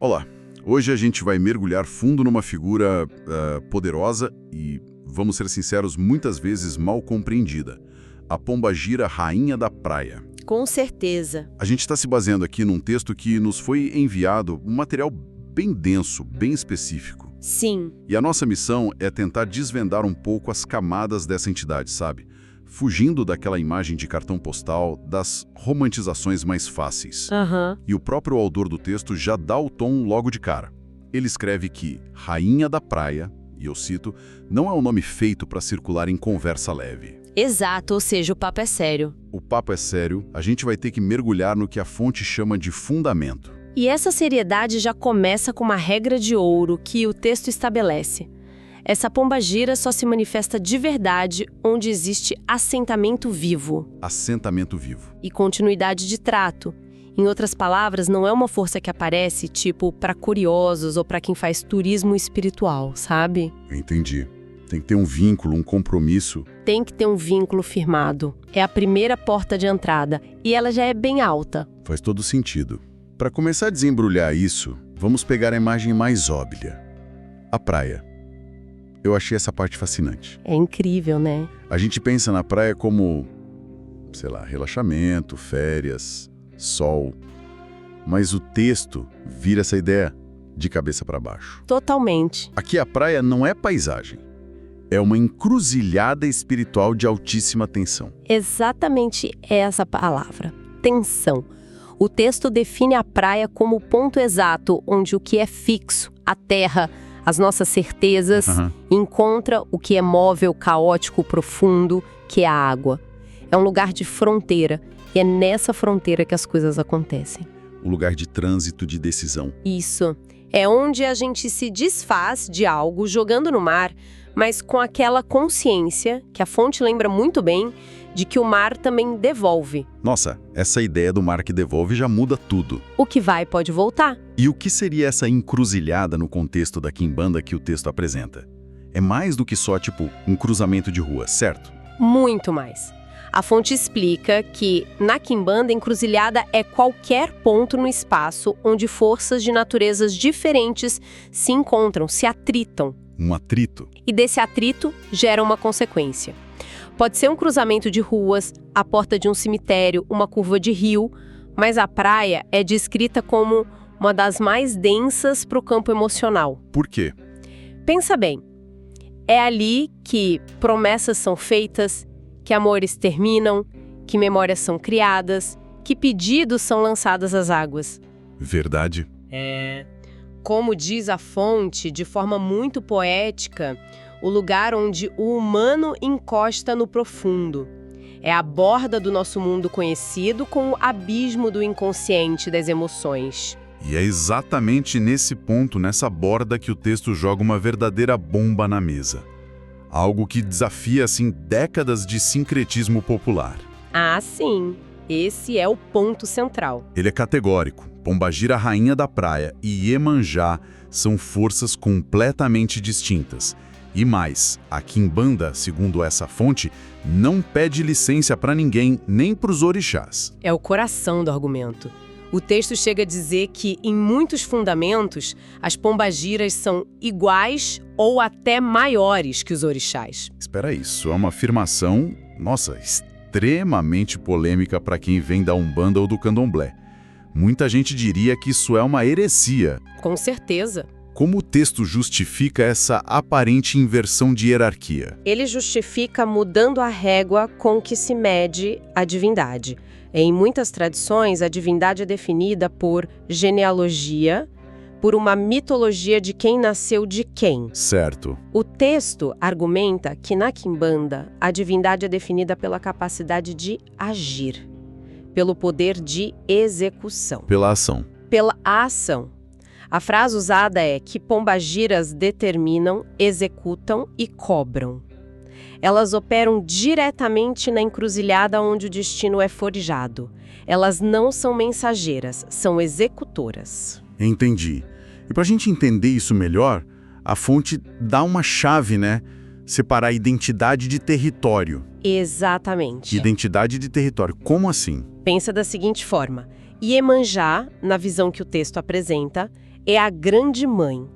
Olá, hoje a gente vai mergulhar fundo numa figura poderosa e, vamos ser sinceros, muitas vezes mal compreendida. A pombagira rainha da praia. Com certeza. A gente está se baseando aqui num texto que nos foi enviado, um material bem denso, bem específico. Sim. E a nossa missão é tentar desvendar um pouco as camadas dessa entidade, sabe? Fugindo daquela imagem de cartão postal, das romantizações mais fáceis. E o próprio autor do texto já dá o tom logo de cara. Ele escreve que Rainha da Praia, e eu cito, não é um nome feito para circular em conversa leve. Exato, ou seja, o papo é sério. O papo é sério, a gente vai ter que mergulhar no que a fonte chama de fundamento. E essa seriedade já começa com uma regra de ouro que o texto estabelece. Essa pombagira só se manifesta de verdade onde existe assentamento vivo. Assentamento vivo. E continuidade de trato. Em outras palavras, não é uma força que aparece, tipo, para curiosos ou para quem faz turismo espiritual, sabe? Entendi. Tem que ter um vínculo, um compromisso. Tem que ter um vínculo firmado. É a primeira porta de entrada e ela já é bem alta. Faz todo sentido. Para começar a desembrulhar isso, vamos pegar a imagem mais óbvia. A praia. Eu achei essa parte fascinante. É incrível, né? A gente pensa na praia como, sei lá, relaxamento, férias, sol. Mas o texto vira essa ideia de cabeça para baixo. Totalmente. Aqui a praia não é paisagem. É uma encruzilhada espiritual de altíssima tensão. Exatamente essa palavra. Tensão. O texto define a praia como o ponto exato onde o que é fixo, a terra, as nossas certezas, encontra o que é móvel, caótico, profundo, que é a água. É um lugar de fronteira, e é nessa fronteira que as coisas acontecem. Um lugar de trânsito, de decisão. Isso. É onde a gente se desfaz de algo jogando no mar, mas com aquela consciência, que a fonte lembra muito bem, de que o mar também devolve. Nossa, essa ideia do mar que devolve já muda tudo. O que vai pode voltar. E o que seria essa encruzilhada no contexto da quimbanda que o texto apresenta? É mais do que só, tipo, um cruzamento de rua, certo? Muito mais. A fonte explica que, na quimbanda, encruzilhada é qualquer ponto no espaço onde forças de naturezas diferentes se encontram, se atritam. Um atrito. E desse atrito gera uma consequência. Pode ser um cruzamento de ruas, a porta de um cemitério, uma curva de rio, mas a praia é descrita como uma das mais densas para o campo emocional. Por quê? Pensa bem, é ali que promessas são feitas, que amores terminam, que memórias são criadas, que pedidos são lançados às águas. Verdade. Como diz a fonte, de forma muito poética, o lugar onde o humano encosta no profundo. É a borda do nosso mundo conhecido com o abismo do inconsciente das emoções. E é exatamente nesse ponto, nessa borda, que o texto joga uma verdadeira bomba na mesa. Algo que desafia, assim, décadas de sincretismo popular. Ah, sim. Esse é o ponto central. Ele é categórico. Pombagira, rainha da praia, e Iemanjá são forças completamente distintas. E mais, a quimbanda, segundo essa fonte, não pede licença para ninguém, nem para os orixás. É o coração do argumento. O texto chega a dizer que, em muitos fundamentos, as pombagiras são iguais ou até maiores que os orixás. Espera aí, isso é uma afirmação, nossa, extremamente polêmica para quem vem da Umbanda ou do Candomblé. Muita gente diria que isso é uma heresia. Com certeza. Como o texto justifica essa aparente inversão de hierarquia? Ele justifica mudando a régua com que se mede a divindade. Em muitas tradições, a divindade é definida por genealogia, por uma mitologia de quem nasceu de quem. Certo. O texto argumenta que na quimbanda, a divindade é definida pela capacidade de agir, pelo poder de execução. Pela ação. Pela ação. A frase usada é que pombagiras determinam, executam e cobram. Elas operam diretamente na encruzilhada onde o destino é forjado. Elas não são mensageiras, são executoras. Entendi. E para a gente entender isso melhor, a fonte dá uma chave, né? Separar identidade de território. Exatamente. Identidade de território. Como assim? Pensa da seguinte forma. Iemanjá, na visão que o texto apresenta, É a grande mãe,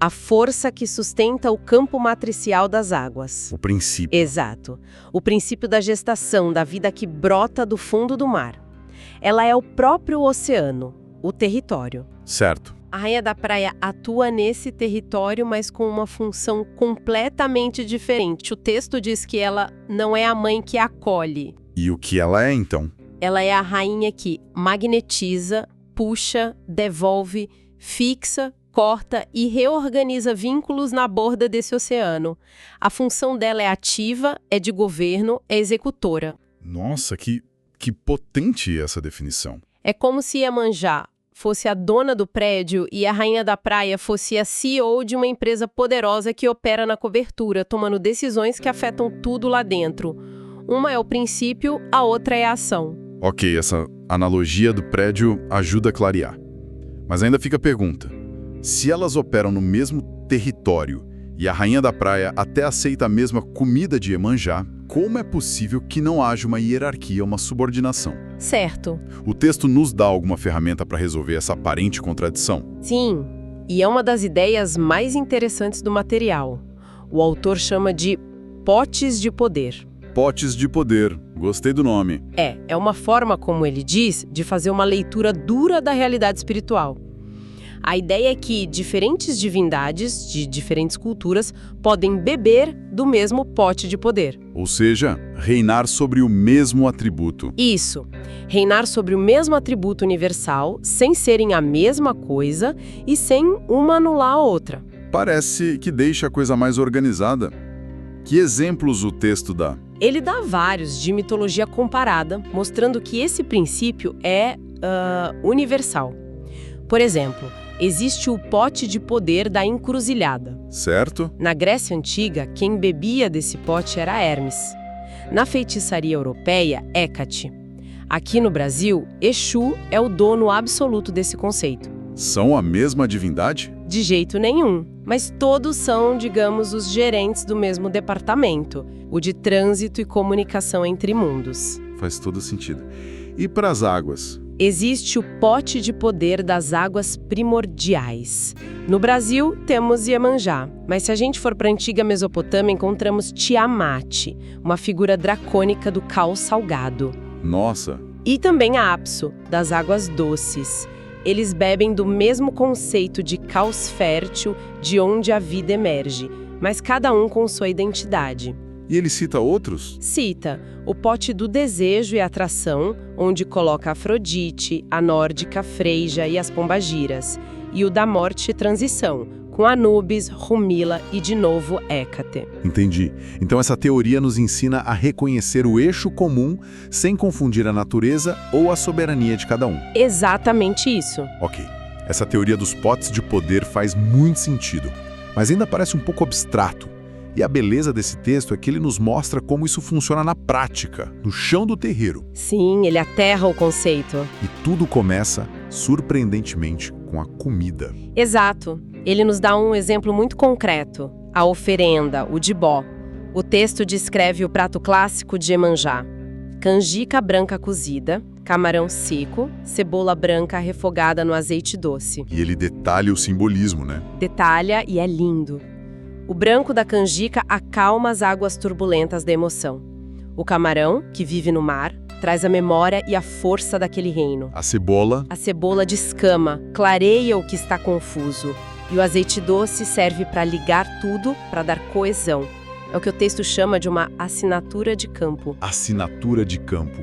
a força que sustenta o campo matricial das águas. O princípio. Exato. O princípio da gestação, da vida que brota do fundo do mar. Ela é o próprio oceano, o território. Certo. A Rainha da Praia atua nesse território, mas com uma função completamente diferente. O texto diz que ela não é a mãe que acolhe. E o que ela é, então? Ela é a rainha que magnetiza, puxa, devolve, fixa, corta e reorganiza vínculos na borda desse oceano. A função dela é ativa, é de governo, é executora. Nossa, que potente essa definição. É como se Iemanjá fosse a dona do prédio e a Rainha da Praia fosse a CEO de uma empresa poderosa que opera na cobertura, tomando decisões que afetam tudo lá dentro. Uma é o princípio, a outra é a ação. Ok, essa analogia do prédio ajuda a clarear. Mas ainda fica a pergunta. Se elas operam no mesmo território e a Rainha da Praia até aceita a mesma comida de Iemanjá, como é possível que não haja uma hierarquia, uma subordinação? Certo. O texto nos dá alguma ferramenta para resolver essa aparente contradição? Sim, e é uma das ideias mais interessantes do material. O autor chama de potes de poder. Potes de poder. Gostei do nome. É uma forma, como ele diz, de fazer uma leitura dura da realidade espiritual. A ideia é que diferentes divindades de diferentes culturas podem beber do mesmo pote de poder. Ou seja, reinar sobre o mesmo atributo. Isso. Reinar sobre o mesmo atributo universal, sem serem a mesma coisa e sem uma anular a outra. Parece que deixa a coisa mais organizada. Que exemplos o texto dá? Ele dá vários de mitologia comparada, mostrando que esse princípio é universal. Por exemplo, existe o pote de poder da encruzilhada. Certo. Na Grécia Antiga, quem bebia desse pote era Hermes. Na feitiçaria europeia, Hécate. Aqui no Brasil, Exu é o dono absoluto desse conceito. São a mesma divindade? De jeito nenhum, mas todos são, digamos, os gerentes do mesmo departamento, o de trânsito e comunicação entre mundos. Faz todo sentido. E para as águas? Existe o pote de poder das águas primordiais. No Brasil, temos Iemanjá, mas se a gente for para a antiga Mesopotâmia, encontramos Tiamat, uma figura dracônica do caos salgado. Nossa! E também a Apsu, das águas doces. Eles bebem do mesmo conceito de caos fértil, de onde a vida emerge, mas cada um com sua identidade. E ele cita outros? Cita o pote do desejo e atração, onde coloca Afrodite, a nórdica Freja e as pombagiras, e o da morte e transição, com Anubis, Rumila e, de novo, Hécate. Entendi. Então essa teoria nos ensina a reconhecer o eixo comum sem confundir a natureza ou a soberania de cada um. Exatamente isso. Ok. Essa teoria dos potes de poder faz muito sentido, mas ainda parece um pouco abstrato. E a beleza desse texto é que ele nos mostra como isso funciona na prática, no chão do terreiro. Sim, ele aterra o conceito. E tudo começa, surpreendentemente, com a comida. Exato. Ele nos dá um exemplo muito concreto, a oferenda, o dibó. O texto descreve o prato clássico de Iemanjá. Canjica branca cozida, camarão seco, cebola branca refogada no azeite doce. E ele detalha o simbolismo, né? Detalha e é lindo. O branco da canjica acalma as águas turbulentas da emoção. O camarão, que vive no mar, traz a memória e a força daquele reino. A cebola? A cebola descama, clareia o que está confuso. E o azeite doce serve para ligar tudo, para dar coesão. É o que o texto chama de uma assinatura de campo. Assinatura de campo.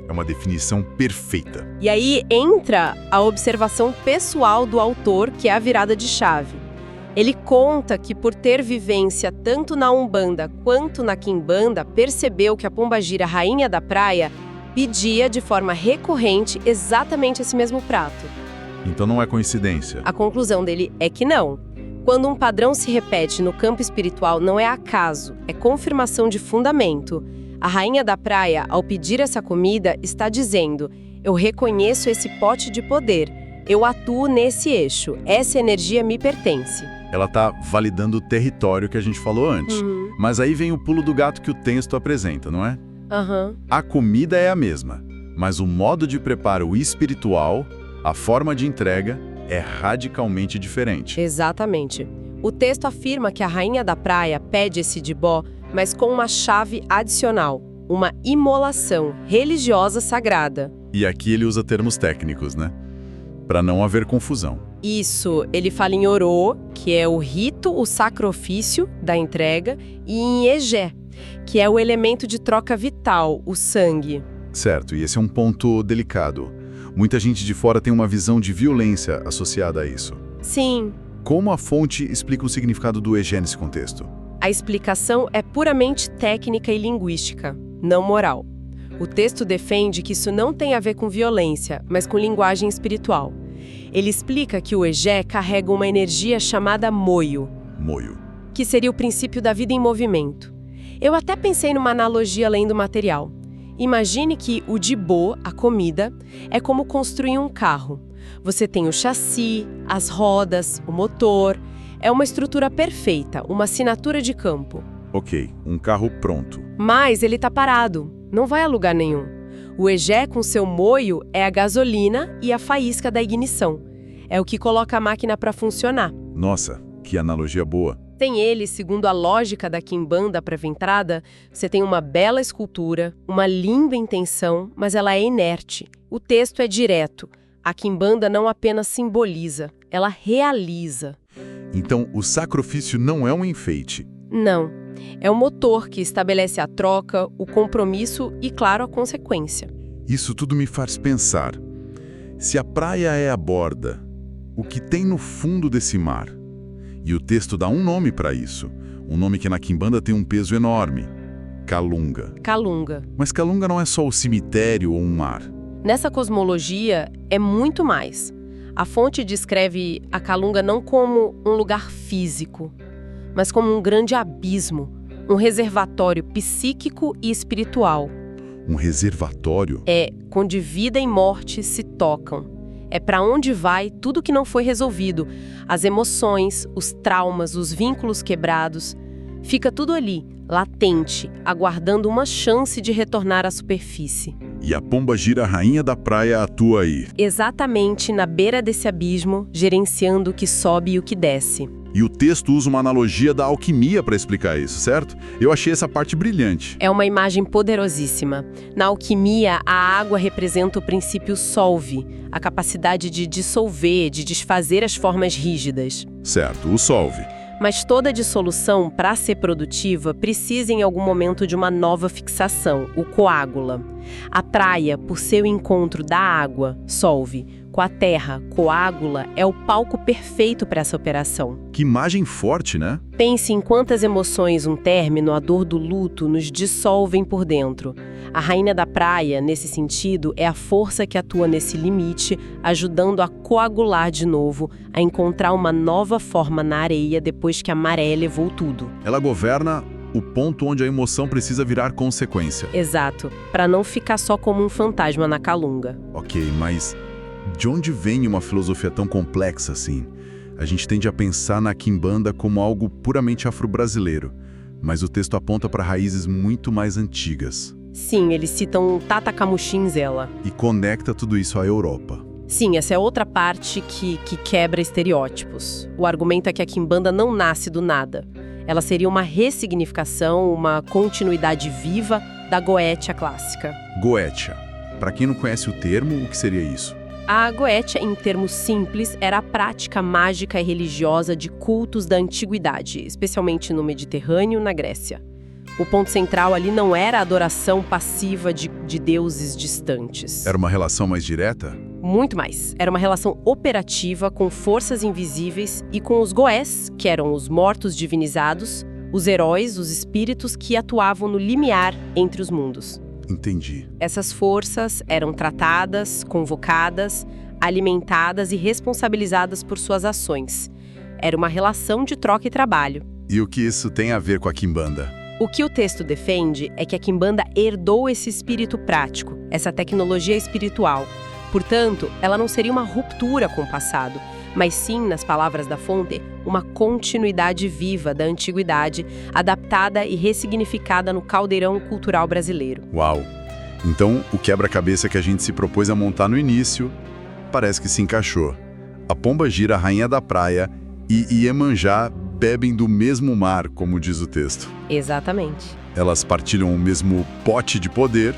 É uma definição perfeita. E aí entra a observação pessoal do autor, que é a virada de chave. Ele conta que, por ter vivência tanto na Umbanda quanto na Quimbanda, percebeu que a pombagira Rainha da Praia pedia de forma recorrente exatamente esse mesmo prato. Então não é coincidência. A conclusão dele é que não. Quando um padrão se repete no campo espiritual, não é acaso, é confirmação de fundamento. A Rainha da Praia, ao pedir essa comida, está dizendo: eu reconheço esse pote de poder, eu atuo nesse eixo, essa energia me pertence. Ela está validando o território que a gente falou antes. Mas aí vem o pulo do gato que o texto apresenta, não é? A comida é a mesma, mas o modo de preparo espiritual, a forma de entrega, é radicalmente diferente. Exatamente. O texto afirma que a rainha da praia pede esse dibó, mas com uma chave adicional, uma imolação religiosa sagrada. E aqui ele usa termos técnicos, né? Para não haver confusão. Isso, ele fala em orô, que é o rito, o sacrifício da entrega, e em egé, que é o elemento de troca vital, o sangue. Certo, e esse é um ponto delicado. Muita gente de fora tem uma visão de violência associada a isso. Sim. Como a fonte explica o significado do egé nesse contexto? A explicação é puramente técnica e linguística, não moral. O texto defende que isso não tem a ver com violência, mas com linguagem espiritual. Ele explica que o egé carrega uma energia chamada moio. Moio. Que seria o princípio da vida em movimento. Eu até pensei numa analogia lendo o material. Imagine que o dibô, a comida, é como construir um carro. Você tem o chassi, as rodas, o motor. É uma estrutura perfeita, uma assinatura de campo. Ok, um carro pronto. Mas ele está parado, não vai a lugar nenhum. O egé com seu moio é a gasolina e a faísca da ignição. É o que coloca a máquina para funcionar. Nossa, que analogia boa. Sem ele, segundo a lógica da quimbanda pré-ventrada, você tem uma bela escultura, uma linda intenção, mas ela é inerte. O texto é direto. A quimbanda não apenas simboliza, ela realiza. Então, o sacrifício não é um enfeite. Não. É o motor que estabelece a troca, o compromisso e, claro, a consequência. Isso tudo me faz pensar. Se a praia é a borda, o que tem no fundo desse mar? E o texto dá um nome para isso. Um nome que na quimbanda tem um peso enorme. Calunga. Calunga. Mas Calunga não é só o cemitério ou um mar. Nessa cosmologia, é muito mais. A fonte descreve a Calunga não como um lugar físico, mas como um grande abismo, um reservatório psíquico e espiritual. Um reservatório? É, onde vida e morte se tocam. É para onde vai tudo que não foi resolvido, as emoções, os traumas, os vínculos quebrados. Fica tudo ali, latente, aguardando uma chance de retornar à superfície. E a pombagira rainha da praia atua aí. Exatamente na beira desse abismo, gerenciando o que sobe e o que desce. E o texto usa uma analogia da alquimia para explicar isso, certo? Eu achei essa parte brilhante. É uma imagem poderosíssima. Na alquimia, a água representa o princípio solve, a capacidade de dissolver, de desfazer as formas rígidas. Certo, o solve. Mas toda dissolução, para ser produtiva, precisa em algum momento de uma nova fixação, o coágula. A praia, por seu encontro da água, solve, com a terra, coágula, é o palco perfeito para essa operação. Que imagem forte, né? Pense em quantas emoções um término, a dor do luto, nos dissolvem por dentro. A rainha da praia, nesse sentido, é a força que atua nesse limite, ajudando a coagular de novo, a encontrar uma nova forma na areia depois que a maré levou tudo. Ela governa o ponto onde a emoção precisa virar consequência. Exato, para não ficar só como um fantasma na calunga. Ok, mas de onde vem uma filosofia tão complexa assim? A gente tende a pensar na quimbanda como algo puramente afro-brasileiro, mas o texto aponta para raízes muito mais antigas. Sim, eles citam Tata Camuchinzela. E conecta tudo isso à Europa. Sim, essa é outra parte que quebra estereótipos. O argumento é que a quimbanda não nasce do nada. Ela seria uma ressignificação, uma continuidade viva da goetia clássica. Goetia. Para quem não conhece o termo, o que seria isso? A goetia, em termos simples, era a prática mágica e religiosa de cultos da antiguidade, especialmente no Mediterrâneo e na Grécia. O ponto central ali não era a adoração passiva de deuses distantes. Era uma relação mais direta? Muito mais. Era uma relação operativa com forças invisíveis e com os goés, que eram os mortos divinizados, os heróis, os espíritos que atuavam no limiar entre os mundos. Entendi. Essas forças eram tratadas, convocadas, alimentadas e responsabilizadas por suas ações. Era uma relação de troca e trabalho. E o que isso tem a ver com a quimbanda? O que o texto defende é que a quimbanda herdou esse espírito prático, essa tecnologia espiritual. Portanto, ela não seria uma ruptura com o passado, mas sim, nas palavras da fonte, uma continuidade viva da antiguidade, adaptada e ressignificada no caldeirão cultural brasileiro. Uau! Então, o quebra-cabeça que a gente se propôs a montar no início parece que se encaixou. a Pombagira, a rainha da praia, e Iemanjá bebem do mesmo mar, como diz o texto. Exatamente. Elas partilham o mesmo pote de poder,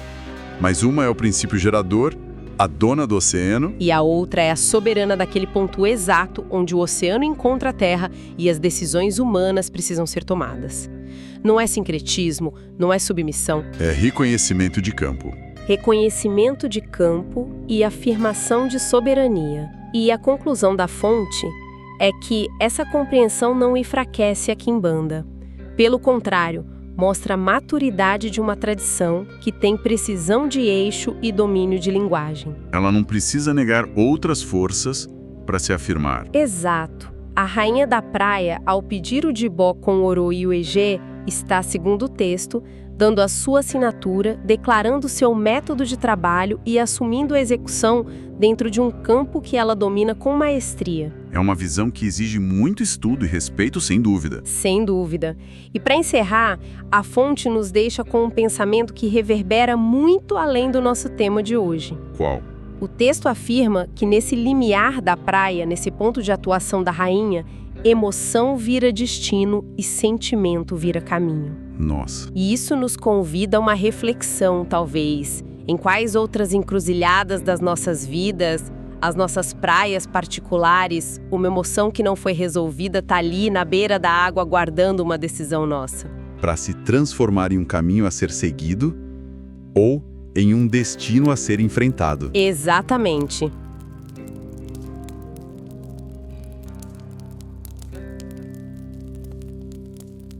mas uma é o princípio gerador, a dona do oceano. E a outra é a soberana daquele ponto exato onde o oceano encontra a Terra e as decisões humanas precisam ser tomadas. Não é sincretismo, não é submissão. É reconhecimento de campo. Reconhecimento de campo e afirmação de soberania. E a conclusão da fonte é que essa compreensão não enfraquece a quimbanda. Pelo contrário, mostra a maturidade de uma tradição que tem precisão de eixo e domínio de linguagem. Ela não precisa negar outras forças para se afirmar. Exato. A rainha da praia, ao pedir o Dibó com o Oro e o Egê, está, segundo o texto, dando a sua assinatura, declarando seu método de trabalho e assumindo a execução dentro de um campo que ela domina com maestria. É uma visão que exige muito estudo e respeito, sem dúvida. Sem dúvida. E para encerrar, a fonte nos deixa com um pensamento que reverbera muito além do nosso tema de hoje. Qual? O texto afirma que nesse limiar da praia, nesse ponto de atuação da rainha, emoção vira destino e sentimento vira caminho. Nossa. E isso nos convida a uma reflexão, talvez, em quais outras encruzilhadas das nossas vidas, as nossas praias particulares, uma emoção que não foi resolvida está ali na beira da água aguardando uma decisão nossa. Para se transformar em um caminho a ser seguido ou em um destino a ser enfrentado. Exatamente.